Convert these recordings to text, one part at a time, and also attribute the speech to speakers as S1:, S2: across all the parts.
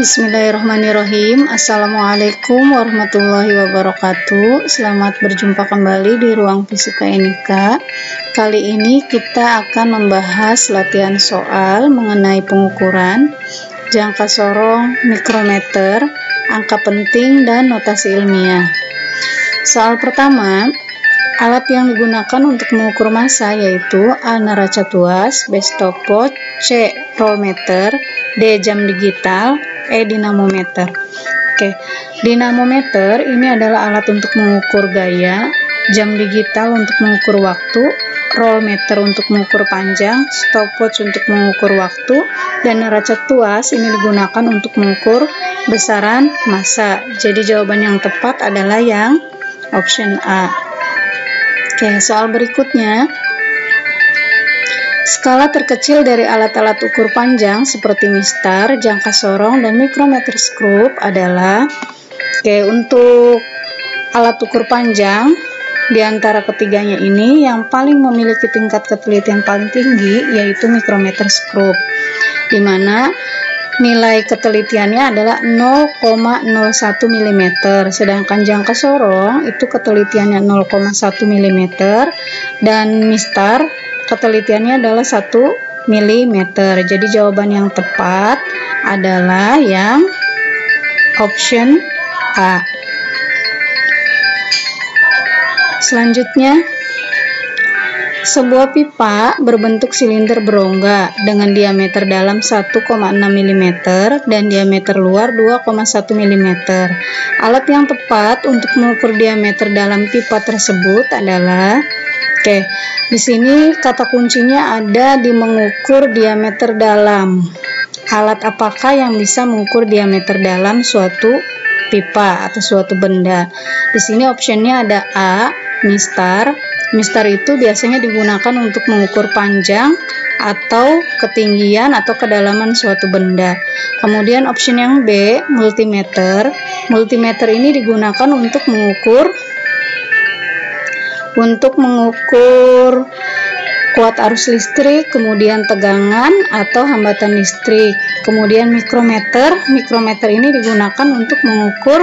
S1: Bismillahirrahmanirrahim. Assalamualaikum warahmatullahi wabarakatuh. Selamat berjumpa kembali di ruang fisika NIK. Kali ini kita akan membahas latihan soal mengenai pengukuran, jangka sorong, mikrometer, angka penting, dan notasi ilmiah. Soal pertama, alat yang digunakan untuk mengukur massa yaitu A. neraca tuas, B. stopwatch, C. rollmeter, D. jam digital, E. dinamometer. Oke, dinamometer ini adalah alat untuk mengukur gaya, jam digital untuk mengukur waktu, rollmeter untuk mengukur panjang, stopwatch untuk mengukur waktu, dan neraca tuas ini digunakan untuk mengukur besaran massa. Jadi jawaban yang tepat adalah yang option A. Oke, soal berikutnya. Skala terkecil dari alat-alat ukur panjang seperti mistar, jangka sorong, dan mikrometer skrup adalah untuk alat ukur panjang di antara ketiganya ini yang paling memiliki tingkat ketelitian paling tinggi yaitu mikrometer skrup, di mana nilai ketelitiannya adalah 0,01 mm, sedangkan jangka sorong itu ketelitiannya 0,1 mm, dan mistar ketelitiannya adalah 1 mm. Jadi jawaban yang tepat adalah yang option A. Selanjutnya, sebuah pipa berbentuk silinder berongga dengan diameter dalam 1,6 mm dan diameter luar 2,1 mm. Alat yang tepat untuk mengukur diameter dalam pipa tersebut adalah di sini kata kuncinya ada di mengukur diameter dalam. Alat apakah yang bisa mengukur diameter dalam suatu pipa atau suatu benda? Di sini optionnya ada A, mistar. Mistar itu biasanya digunakan untuk mengukur panjang atau ketinggian atau kedalaman suatu benda. Kemudian option yang B, multimeter. Multimeter ini digunakan untuk mengukur kuat arus listrik, kemudian tegangan atau hambatan listrik. Kemudian mikrometer ini digunakan untuk mengukur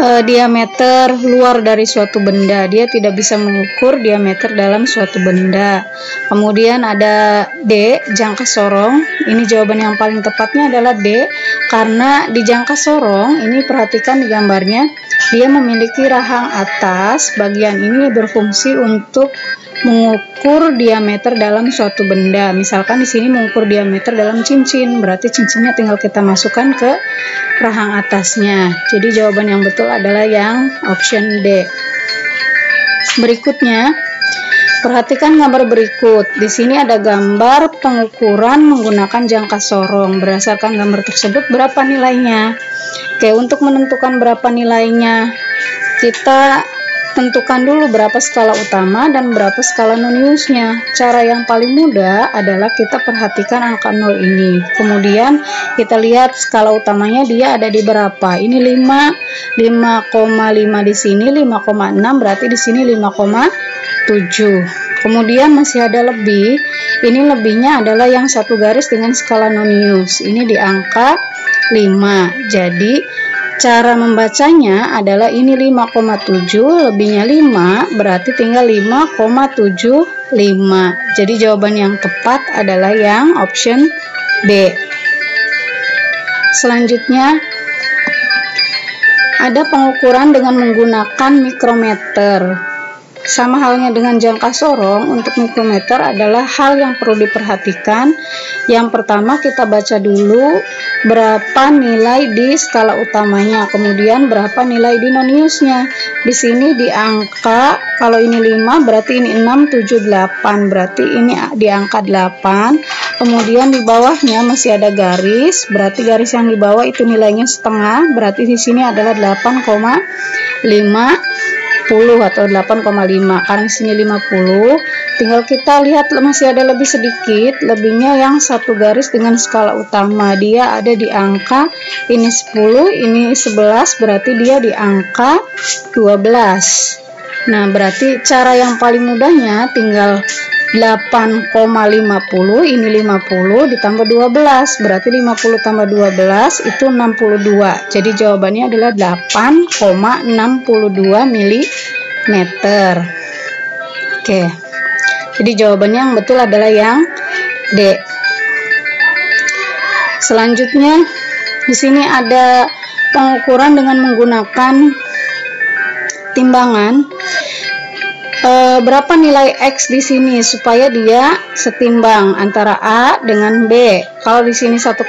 S1: diameter luar dari suatu benda. Dia tidak bisa mengukur diameter dalam suatu benda. Kemudian ada D, jangka sorong. Ini jawaban yang paling tepatnya adalah D, karena di jangka sorong ini perhatikan di gambarnya, dia memiliki rahang atas. Bagian ini berfungsi untuk mengukur diameter dalam suatu benda. Misalkan di sini mengukur diameter dalam cincin, berarti cincinnya tinggal kita masukkan ke rahang atasnya. Jadi jawaban yang betul adalah yang option D. Berikutnya, perhatikan gambar berikut. Di sini ada gambar pengukuran menggunakan jangka sorong. Berdasarkan gambar tersebut, berapa nilainya? Untuk menentukan berapa nilainya, kita tentukan dulu berapa skala utama dan berapa skala non-use-nya. Cara yang paling mudah adalah kita perhatikan angka 0 ini. Kemudian kita lihat skala utamanya dia ada di berapa. Ini 5,5 di sini, 5,6 berarti di sini 5,7. Kemudian masih ada lebih. Ini lebihnya adalah yang satu garis dengan skala non-use. Ini di angka 5. Jadi cara membacanya adalah ini 5,7, lebihnya 5, berarti tinggal 5,75. Jadi jawaban yang tepat adalah yang option B. Selanjutnya, ada pengukuran dengan menggunakan mikrometer. Sama halnya dengan jangka sorong, untuk mikrometer adalah hal yang perlu diperhatikan. Yang pertama kita baca dulu berapa nilai di skala utamanya, kemudian berapa nilai di non-use-nya. Di sini di angka, kalau ini 5 berarti ini 6, 7, 8, berarti ini di angka 8. Kemudian di bawahnya masih ada garis, berarti garis yang di bawah itu nilainya setengah, berarti di sini adalah 8,50 atau 8,5. Karena sini 50, tinggal kita lihat masih ada lebih sedikit. Lebihnya yang satu garis dengan skala utama, dia ada di angka ini 10, ini 11, berarti dia di angka 12. Nah, berarti cara yang paling mudahnya tinggal 8,50, ini 50 ditambah 12, berarti 50 tambah 12 itu 62. Jadi jawabannya adalah 8,62 mm. Oke. Jadi jawabannya yang betul adalah yang D. Selanjutnya di sini ada pengukuran dengan menggunakan timbangan. Berapa nilai X di sini supaya dia setimbang antara A dengan B. Kalau di sini 1,5,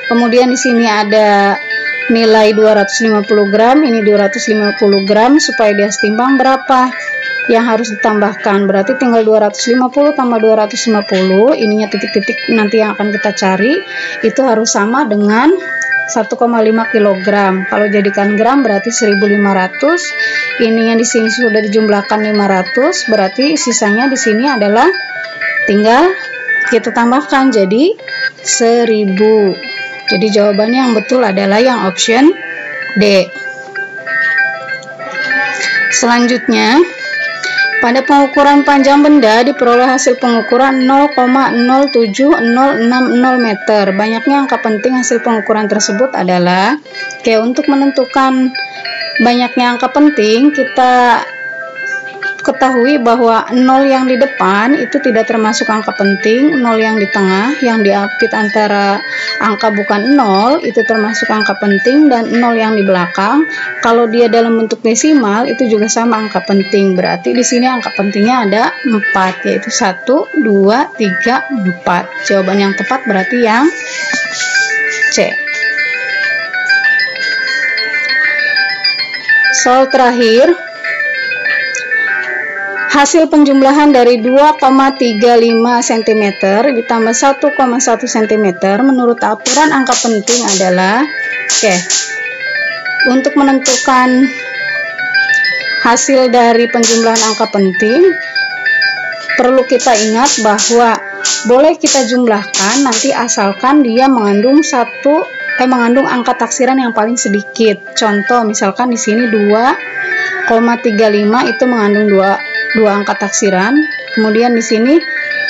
S1: kemudian di sini ada nilai 250 gram, ini 250 gram, supaya dia setimbang berapa yang harus ditambahkan. Berarti tinggal 250 tambah 250, ininya titik-titik nanti yang akan kita cari, itu harus sama dengan 1,5 kg. Kalau jadikan gram berarti 1500. Ini yang di sini sudah dijumlahkan 500, berarti sisanya di sini adalah tinggal kita tambahkan jadi 1000. Jadi jawabannya yang betul adalah yang option D. Selanjutnya, pada pengukuran panjang benda diperoleh hasil pengukuran 0,07060 meter. Banyaknya angka penting hasil pengukuran tersebut adalah, untuk menentukan banyaknya angka penting, kita ketahui bahwa 0 yang di depan itu tidak termasuk angka penting, 0 yang di tengah yang diapit antara angka bukan 0 itu termasuk angka penting, dan 0 yang di belakang kalau dia dalam bentuk desimal itu juga sama angka penting. Berarti di sini angka pentingnya ada 4, yaitu 1, 2, 3, 4. Jawaban yang tepat berarti yang C. Soal terakhir, hasil penjumlahan dari 2,35 cm ditambah 1,1 cm menurut aturan angka penting adalah, untuk menentukan hasil dari penjumlahan angka penting, perlu kita ingat bahwa boleh kita jumlahkan nanti asalkan dia mengandung mengandung angka taksiran yang paling sedikit. Contoh misalkan di sini 2,35 itu mengandung 2 angka taksiran, kemudian di sini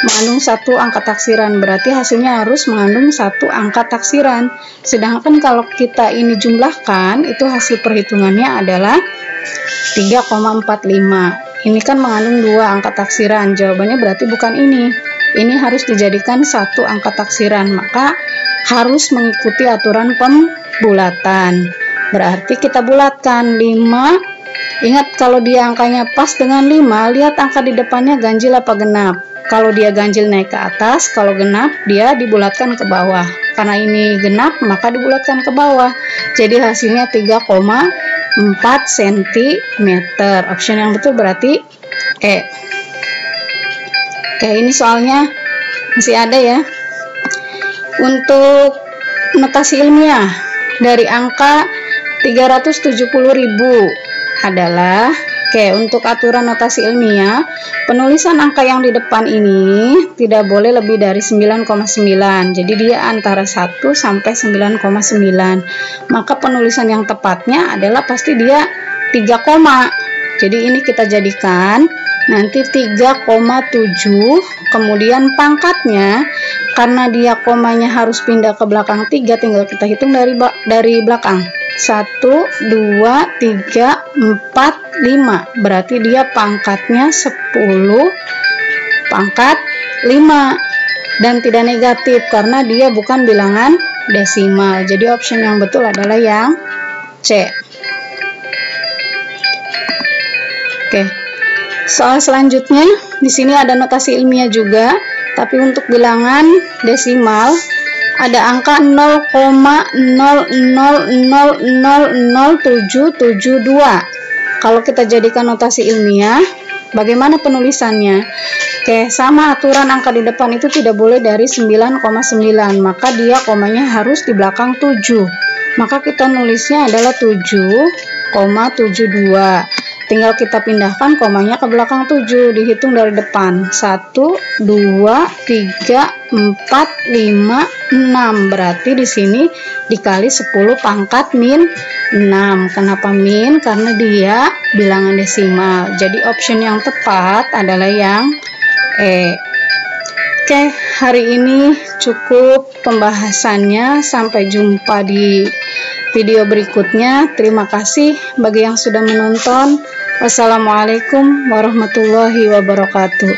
S1: mengandung 1 angka taksiran, berarti hasilnya harus mengandung 1 angka taksiran. Sedangkan kalau kita ini jumlahkan, itu hasil perhitungannya adalah 3,45. Ini kan mengandung 2 angka taksiran, jawabannya berarti bukan ini. Ini harus dijadikan 1 angka taksiran, maka harus mengikuti aturan pembulatan. Berarti kita bulatkan 5. Ingat, kalau dia angkanya pas dengan 5, lihat angka di depannya ganjil apa genap. Kalau dia ganjil naik ke atas, kalau genap dia dibulatkan ke bawah. Karena ini genap, maka dibulatkan ke bawah. Jadi hasilnya 3,4 cm. Option yang betul berarti E. Oke, ini soalnya masih ada ya. Untuk notasi ilmiah dari angka 370.000 adalah, untuk aturan notasi ilmiah, penulisan angka yang di depan ini tidak boleh lebih dari 9,9. Jadi dia antara 1 sampai 9,9. Maka penulisan yang tepatnya adalah pasti dia 3 koma. Jadi ini kita jadikan nanti 3,7, kemudian pangkatnya karena dia komanya harus pindah ke belakang 3, tinggal kita hitung dari belakang. 1, 2, 3, 4, 5. Berarti dia pangkatnya 10 pangkat 5 dan tidak negatif karena dia bukan bilangan desimal. Jadi option yang betul adalah yang C. Oke. Soal selanjutnya, di sini ada notasi ilmiah juga, tapi untuk bilangan desimal ada angka 0,00000772. Kalau kita jadikan notasi ilmiah, bagaimana penulisannya? Sama aturan angka di depan itu tidak boleh dari 9,9, maka dia komanya harus di belakang 7. Maka kita nulisnya adalah 7,72. Tinggal kita pindahkan komanya ke belakang 7, dihitung dari depan. 1, 2, 3, 4, 5, 6. Berarti di sini dikali 10 pangkat min 6. Kenapa min? Karena dia bilangan desimal. Jadi option yang tepat adalah yang E. Oke, hari ini cukup pembahasannya. Sampai jumpa di video berikutnya. Terima kasih bagi yang sudah menonton. Wassalamualaikum warahmatullahi wabarakatuh.